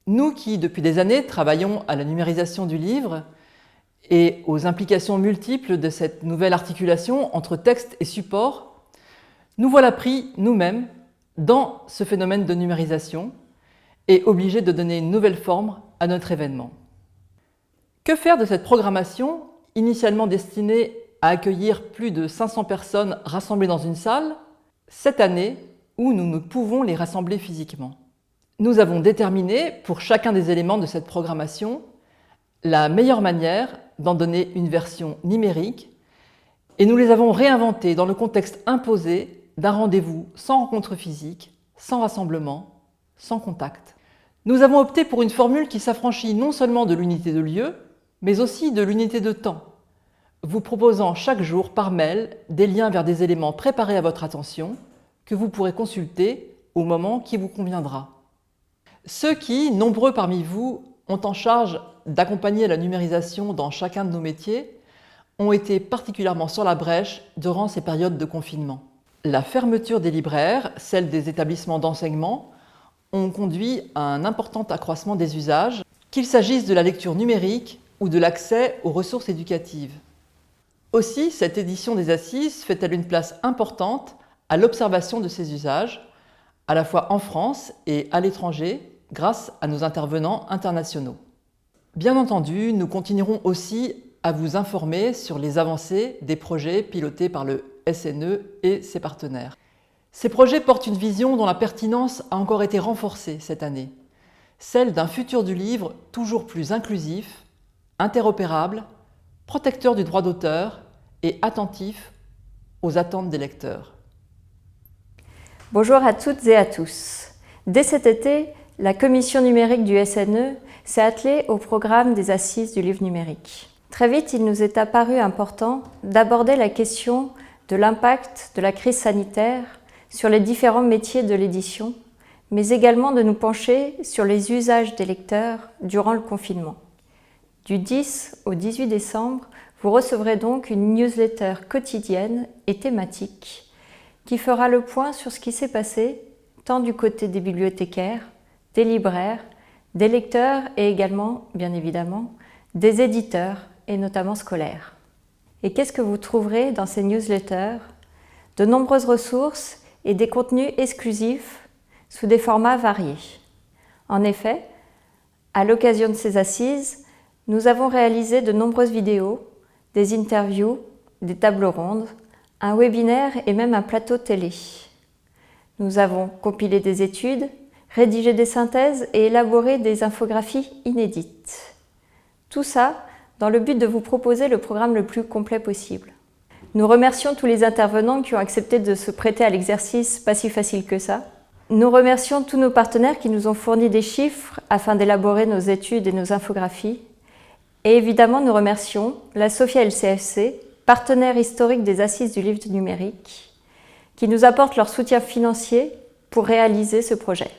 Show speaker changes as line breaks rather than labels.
Nous qui, depuis des années, travaillons à la numérisation du livre et aux implications multiples de cette nouvelle articulation entre texte et support, nous voilà pris nous-mêmes dans ce phénomène de numérisation et obligés de donner une nouvelle forme à notre événement. Que faire de cette programmation, initialement destinée à accueillir plus de 500 personnes rassemblées dans une salle, cette année où nous ne pouvons les rassembler physiquement? Nous avons déterminé, pour chacun des éléments de cette programmation, la meilleure manière d'en donner une version numérique et nous les avons réinventés dans le contexte imposé d'un rendez-vous sans rencontre physique, sans rassemblement, sans contact. Nous avons opté pour une formule qui s'affranchit non seulement de l'unité de lieu, mais aussi de l'unité de temps, vous proposant chaque jour par mail des liens vers des éléments préparés à votre attention que vous pourrez consulter au moment qui vous conviendra. Ceux qui, nombreux parmi vous, ont en charge d'accompagner la numérisation dans chacun de nos métiers, ont été particulièrement sur la brèche durant ces périodes de confinement. La fermeture des libraires, celle des établissements d'enseignement, ont conduit à un important accroissement des usages, qu'il s'agisse de la lecture numérique ou de l'accès aux ressources éducatives. Aussi, cette édition des Assises fait-elle une place importante à l'observation de ces usages, à la fois en France et à l'étranger, grâce à nos intervenants internationaux. Bien entendu, nous continuerons aussi à vous informer sur les avancées des projets pilotés par le SNE et ses partenaires. Ces projets portent une vision dont la pertinence a encore été renforcée cette année, celle d'un futur du livre toujours plus inclusif, interopérable, protecteur du droit d'auteur et attentif aux attentes des lecteurs.
Bonjour à toutes et à tous. Dès cet été, la commission numérique du SNE s'est attelée au programme des Assises du livre numérique. Très vite, il nous est apparu important d'aborder la question de l'impact de la crise sanitaire sur les différents métiers de l'édition, mais également de nous pencher sur les usages des lecteurs durant le confinement. Du 10 au 18 décembre, vous recevrez donc une newsletter quotidienne et thématique qui fera le point sur ce qui s'est passé tant du côté des bibliothécaires, des libraires, des lecteurs et également, bien évidemment, des éditeurs et notamment scolaires. Et qu'est-ce que vous trouverez dans ces newsletters? De nombreuses ressources et des contenus exclusifs sous des formats variés. En effet, à l'occasion de ces assises, nous avons réalisé de nombreuses vidéos, des interviews, des tables rondes, un webinaire et même un plateau télé. Nous avons compilé des études, rédigé des synthèses et élaboré des infographies inédites. Tout ça dans le but de vous proposer le programme le plus complet possible. Nous remercions tous les intervenants qui ont accepté de se prêter à l'exercice pas si facile que ça. Nous remercions tous nos partenaires qui nous ont fourni des chiffres afin d'élaborer nos études et nos infographies. Et évidemment, nous remercions la SOFIA LCFC, partenaire historique des Assises du livre numérique, qui nous apporte leur soutien financier pour réaliser ce projet.